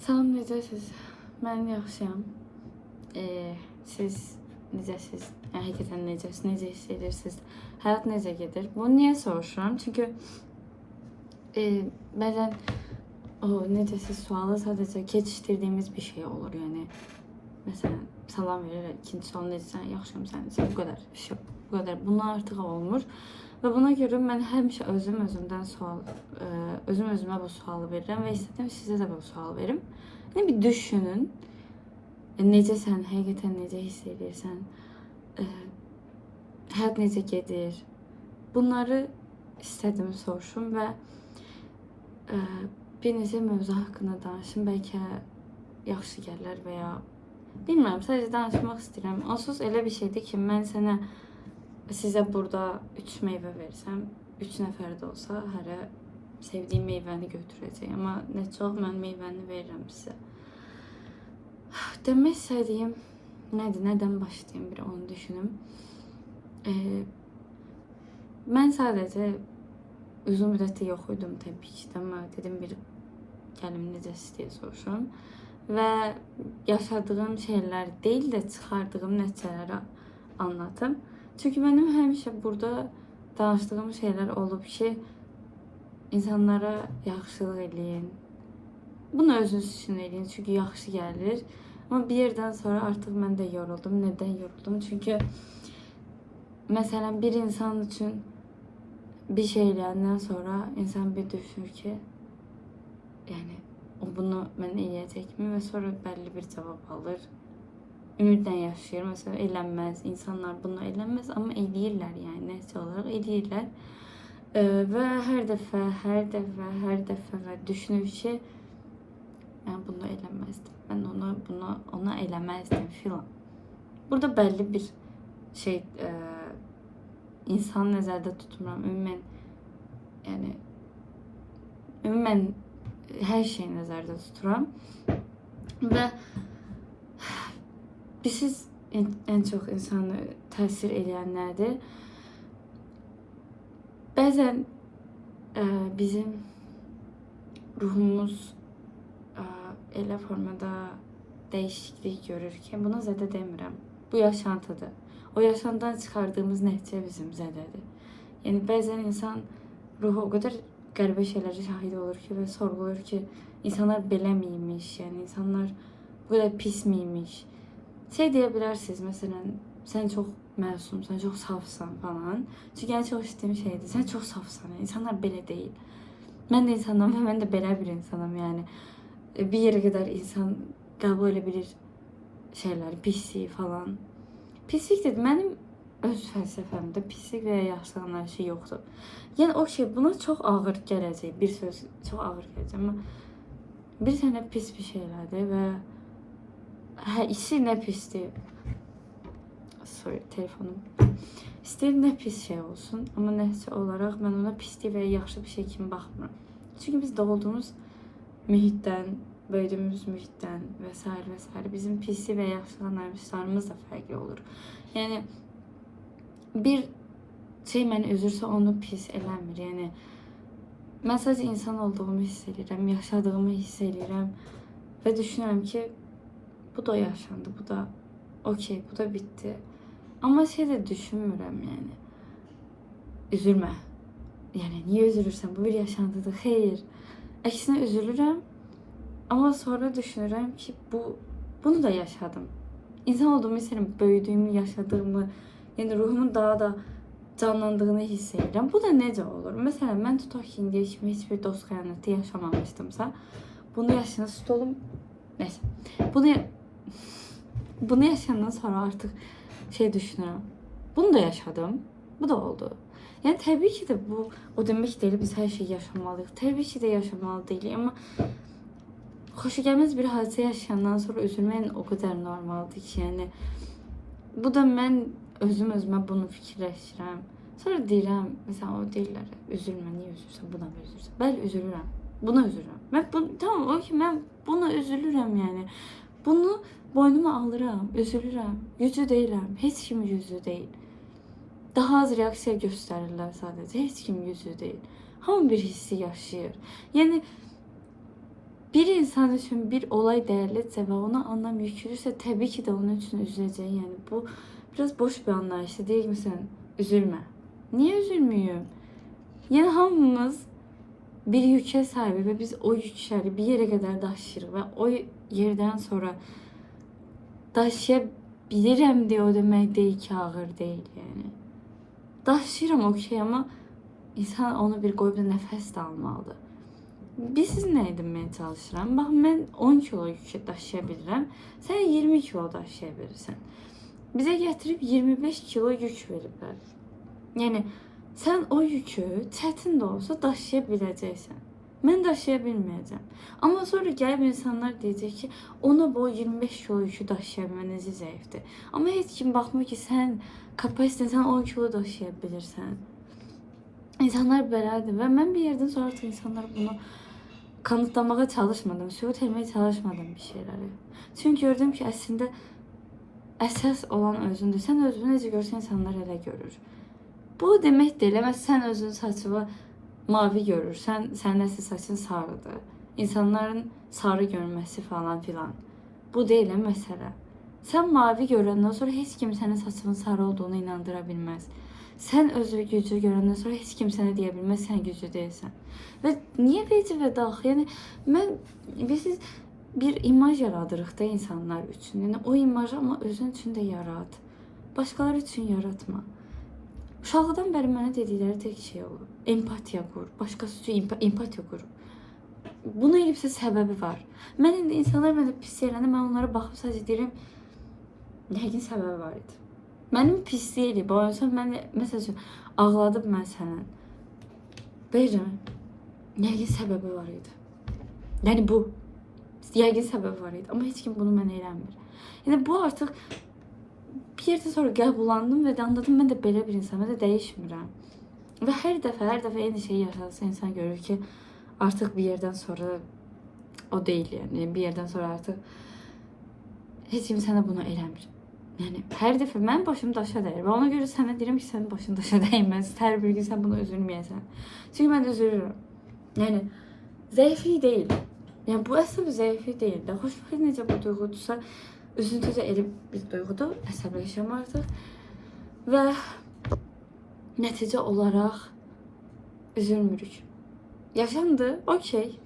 Salam, necəsiz? Mən yaxşıyam. Siz necəsiz? Yəni, həqiqətən necəsiz? Necə hiss edirsiniz? Həyat necə gedir? Bunu niyə soruşuram? Çünki bəzən o necəsiz sualı sadəcə keçişdirdiyimiz bir şey olur. Yəni, məsələn, salam verir, ikinci sual necəsən? Yaxşıyam, sən necəsən? Bu qədər. Bir şey, bu qədər. Bundan artıq olmur. Və buna görə mən həmişə özümə bu sualı verirəm və istədim sizə də bu sualı verim. Yəni bir düşünün. Necəsən, həqiqətən necə hiss edirsən? Həyat necə gedir? Bunları istədim soruşum və bir neçə mövzu haqqında danışım. Bəlkə yaxşı gələr və ya bilmirəm, sadəcə danışmaq istəyirəm. Onsuz elə bir şeydir ki, mən sizə burada 3 meyvə versəm, 3 nəfər də olsa, hərə sevdiyim meyvəni götürəcək. Amma nə çox mən meyvəni verirəm sizə. Demək istədiyim nədir, nədən başlayayım, bir onu düşünüm. Mən sadəcə uzun müddətdə yox idim təbii ki, amma dedim bir gəlim necəsiz deyə soruşuram. Və yaşadığım şeylər deyil də çıxardığım nəticələri anlatım. Çünki mənim həmişə burada danışdığım şeylər olub ki, insanlara yaxşılıq eləyin. Bunu özünüz üçün eləyin, çünki yaxşı gəlir. Amma bir yerdən sonra artıq mən də yoruldum. Nədən yoruldum? Çünki məsələn bir insan üçün bir şey eləyəndən sonra insan bir düşünür ki, yəni o bunu mən eləyəcəkmi və sonra bəlli bir cavab alır. Ümidlə yaşayır. Məsələn, elənməz. İnsanlar bunu elənməz, amma eləyirlər, yəni nəticə olaraq eləyirlər. Və hər dəfə düşünür ki, mən bunu eləməzdim. Mən ona eləməzdim filan. Burada bəlli bir şey insan nəzərdə tutmuram. Ümumən hər şeyi nəzərdə tuturam. Və siz ən çox insanı təsir edənlərdir. Bəzən bizim ruhumuz elə formada dəyişiklik görür ki, buna zədə demirəm. Bu yaşantıdır. O yaşantıdan çıxardığımız nəticə bizim zədədir. Yəni bəzən insan ruhu o qədər qəribə şeylərə şahid olur ki və sorğulur ki, insanlar belə miymiş, yəni insanlar bu qədər pis miymiş. Şey deyə bilərsiniz, məsələn, sən çox məsumsan, çox safsan falan. Çünki ən çox işitdiyim şeydir, sən çox safsan, insanlar belə deyil. Mən də insanam və mən də belə bir insanam, yəni. Bir yerə qədər insan qəbul edə bilir şeyləri, pislik falan. Pislik dedi, mənim öz fəlsəfəmdə pislik və ya yaxşı anlayışı yoxdur. Yəni o şey, buna çox ağır gələcək, bir söz çox ağır gələcək, amma bir sənə pis bir şeylərdir və işi nə pisdir. Sorry, telefonum. İstəyir nə pis şey olsun, amma nəticə olaraq mən ona pislik və ya yaxşı bir şey kimi baxmıram. Çünki biz doğulduğumuz mühitdən, böyüdüyümüz mühitdən və s. bizim pislik və yaxşı anlayışlarımız da fərqli olur. Yəni bir şey məni üzürsə onu pis eləmir. Yəni mən sadəcə insan olduğumu hiss edirəm, yaşadığımı hiss edirəm və düşünürəm ki, bu da yaşandı, bu da okey, bu da bitdi. Amma şey də düşünmürəm, yəni. Üzülmə. Yəni niyə üzülürsən? Bu bir yaşantıdır. Xeyr. Əksinə üzülürəm. Amma sonra düşünürəm ki, bunu da yaşadım. İnsan olduğumu hiss edirəm, böyüdüyümü, yaşadığımı, yəni ruhumun daha da canlandığını hiss edirəm. Bu da necə olur? Məsələn, mən tutaq ki, indiyə kimi heç bir dost xəyanəti yaşamamışdımsa, bunu yaşayan stolum, neyse, bunu yaşayandan sonra artıq şey düşünürəm. Bunu da yaşadım, bu da oldu. Yəni təbii ki də bu o demək deyil, biz hər şeyi yaşamalıyıq. Təbii ki də yaşamalı deyilik, amma xoşagəlməz bir hadisə yaşayandan sonra üzülmək o qədər normaldır ki, yəni bu da mən özümə bunu fikirləşirəm. Sonra deyirəm, məsələn, o deyirlər, üzülmə, niyə üzürsən, buna mı üzürsən? Bəli, üzülürəm, buna üzülürəm. Tamam, o ki, mən buna üzülürəm, yəni. Bunu boynuma alıram, üzülürəm, yüzü deyiləm, heç kim yüzü deyil. Daha az reaksiya göstərirlər sadəcə, heç kim yüzü deyil. Hamı bir hissi yaşayır. Yəni, bir insan için bir olay değerlisə ve ona anlam yüklürsə tabii ki de onun için üzüləcək. Yani bu biraz boş bir anlayışdır, değil mi sen? Üzülme. Niye üzülmüyüm? Yani hamımız bir yüke sahibi ve biz o yükləri bir yere kadar daşıyırıq ve o yerden sonra daşıyabilirim diye o demek değil ki ağır değil yani. Daşıyıram okey ama insan onu bir qoyub da nəfəs də almalıdır. Biz siz nə edinməyə çalışıram? Bax, mən 10 kilo yük daşıya bilirəm, sən 20 kilo daşıya bilirsən. Bizə gətirib 25 kilo yük veriblər. Yəni, sən o yükü çətin də olsa daşıya biləcəksən. Mən daşıya bilməyəcəm. Amma sonra gəlib insanlar deyəcək ki, ona bu 25 kilo yükü daşıya bilmenizi zəifdir. Amma heç kim baxmır ki, sən kapasiten, sən 10 kilo daşıya bilirsən. İnsanlar belədir və mən bir yerdən sonra artıq insanlar bunu kanıtlamağa çalışmadım, sübut etmeye çalışmadım bir şeyleri. Çünkü gördüm ki aslında əsas olan özündür. Sen özünü necə görsən insanlar elə görür. Bu demək deyil, ama sen özün saçını mavi görürsən, sən nəsə saçın sarıdır. İnsanların sarı görməsi falan filan. Bu deyil məsələ. Sen mavi görəndən sonra heç kim sənin saçının sarı olduğunu inandıra bilməz. Sen özü gücü görəndən sonra heç kim sənə deyə bilməz sən güclü deyilsən. Və niyə veci və daxil? Yəni biz bir imaj yaradırıq da insanlar üçün. Yəni o imajı amma özün üçün də yarat. Başqaları üçün yaratma. Uşaqlıqdan bəri mənə dedikləri tek şey olur. Empatiya qur. Başqası üçün empatiya qur. Buna elibsə səbəbi var. Mən indi insanlar mənə pis eləndə mən onlara baxıb sadəcə deyirəm, yəqin səbəbi var idi. Mənim pisliyi eləyib. O insan mən məsələn ağladım mən səndən. Verirəm. Yəqin səbəbi var idi. Yəni bu yəqin səbəbi var idi. Amma heç kim bunu mənə eləmir. Yəni bu artıq bir yerdə sonra qəbullandım və anladım mən də belə bir insanım, mən də dəyişmirəm. Və hər dəfə eyni şeyi yaşadırsa insan görür ki, artıq bir yerdən sonra o deyil yəni. Bir yerdən sonra artıq heç kim sənə bunu eləmir. Yəni hər dəfə mən başım daşa dəyir və ona görə sənə deyirəm ki, sənin başın daşa dəyməz. Hər bir gün sən buna üzülməyəsən. Çünki mən üzülürəm. Yəni zəiflik deyil. Yəni bu əsəb zəiflik deyil də. Xoşbəxtlik necə bu duyğudursa, üzüntü də elə bir duyğudur. Əsəbləşəm artıq. Və nəticə olaraq üzülmürük. Yaşandı, okey.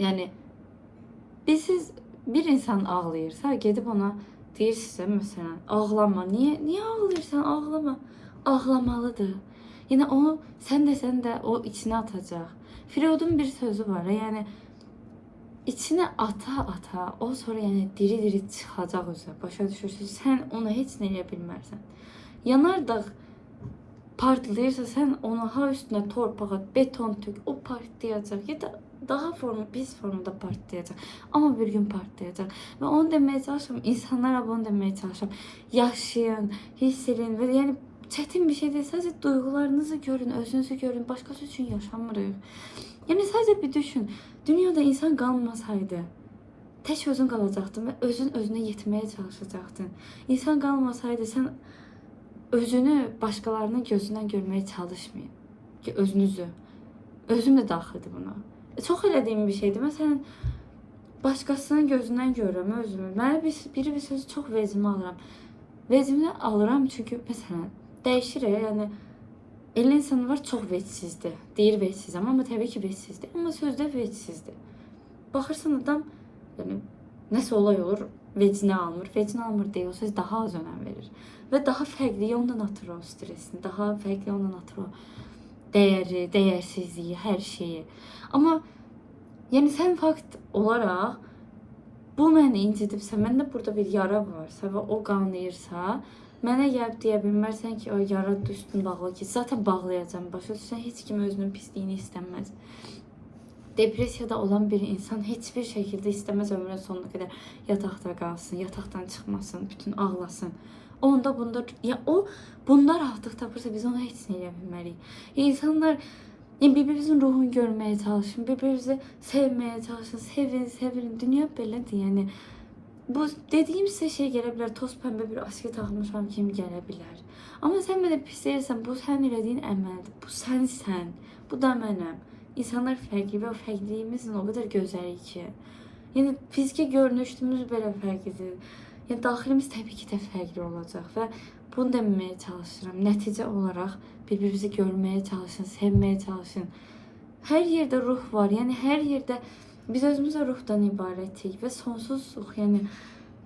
Yəni siz bir insan ağlayırsa, gedib ona deyirsinizsə məsələn, ağlama. Niyə ağlayırsan? Ağlama. Ağlamalıdır. Yəni onu sən də o içine atacaq. Freud'un bir sözü var. Yəni içine ata o sonra yəni diri çıxacaq özə. Başa düşürsünüz? Sən ona heç nə edə bilmərsən. Yanardağ partlayırsa sen onu ha üstüne torpağa beton tök, o partlayacak ya da daha pis formada partlayacak. Ama bir gün partlayacak. Ve onu demeye çalışıyorum. İnsanlara bunu demeye çalışıyorum. Yaşayın, hissedin ve yani çetin bir şey değil. Sadece duygularınızı görün, özünüzü görün. Başkası için yaşamırıq. Yani sadece bir düşün. Dünyada insan qalmasaydı tek özün qalacaqdın ve özüne yetmeye çalışacaktın. İnsan qalmasaydı sen özünü başkalarının gözünden görmeye çalışmayın. Ki özünüzü. Özüm de daxildir buna. Çok elədiyim bir şeydir. Məsələn, başkasının gözünden görürəm özümü. Mənə biri bir sözü çok vecimə alıram. Vecimə alıram çünkü məsələn, dəyişir yəni. El insanı var çok vecsizdir. Deyir vecsiz ama tabii ki vecsizdir. Ama sözde vecsizdir. Baxırsan adam yani nəsə olay olur, vecinə almır. Vecinə almır deyə o söz daha az önəm verir. Ve daha fərqli ondan atır o stresini. Daha fərqli ondan atır o değeri, değersizliği, her şeyi. Ama yani sen fakt olarak bu məni incidibsə, məndə burada bir yara varsa və o qanayırsa, mənə gəlib deyə bilmərsən ki, o yara üstün bağlı ki, zaten bağlayacağım. Başa düşsən, heç kim özünün pisliyini istəməz. Depresiyada olan bir insan hiçbir şekilde istemez ömrünün sonuna kadar yatakta kalsın, yataktan çıkmasın, bütün ağlasın. Onda bunda ya o bunda rahatlık tapırsa biz ona heç nə edə bilmərik. İnsanlar yani birbirimizin ruhunu görmeye çalışın, birbirimizi sevmeye çalışın, sevin. Dünya belədir yani. Bu dediğim size şey gələ bilər, toz pembe bir askı taxmışam kimi gələ bilər. Ama sen mənə pis deyirsən, bu sən elədiyin əməldir, bu sənsən, bu da mənəm. İnsanlar fərqli və o fərqliyimizin o qədər gözəlik ki. Yəni fiziki görünüşümüz belə fərqlidir. Yəni daxilimiz təbii ki də fərqli olacaq və bunu deməyə çalışıram. Nəticə olaraq bir-birimizi görməyə çalışın, sevməyə çalışın. Hər yerdə ruh var. Yəni hər yerdə biz özümüzə ruhdan ibarətik və sonsuzluq. Yəni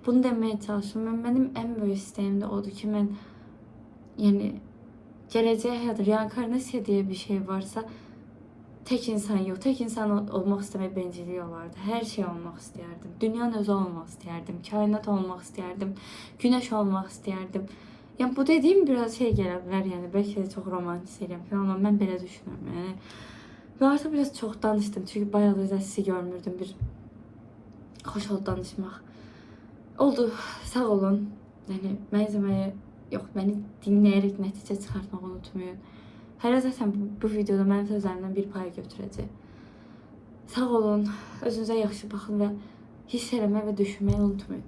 bunu deməyə çalışıram. Mənim ən böyük istəyim də odur ki, mən yəni gələcək həyatda reinkarnasiya deyə bir şey varsa, tek insan yox, tek insan olmaq istəmək bencillik olardı. Hər şey olmaq istəyərdim. Dünyanın özü olmaq istəyərdim. Kainat olmaq istəyərdim. Günəş olmaq istəyərdim. Yəni bu dediyim biraz şey gələ bilər, yəni bəlkə də çox romantik eləyəm falan, amma mən belə düşünürəm. Yəni və artıq biraz çox danışdım, çünki bayaqdır da sizi görmürdüm, bir xoş oldu danışmaq. Oldu, sağ olun. Yəni məni izləməyi, yox, məni dinləyərək nəticə çıxartmağı unutmayın. Hələ zaten bu videoda mənim sözlərimdən bir pay götürəcək. Sağ olun, özünüzə yaxşı baxın və hiss eləməyi və düşünməyi unutmayın.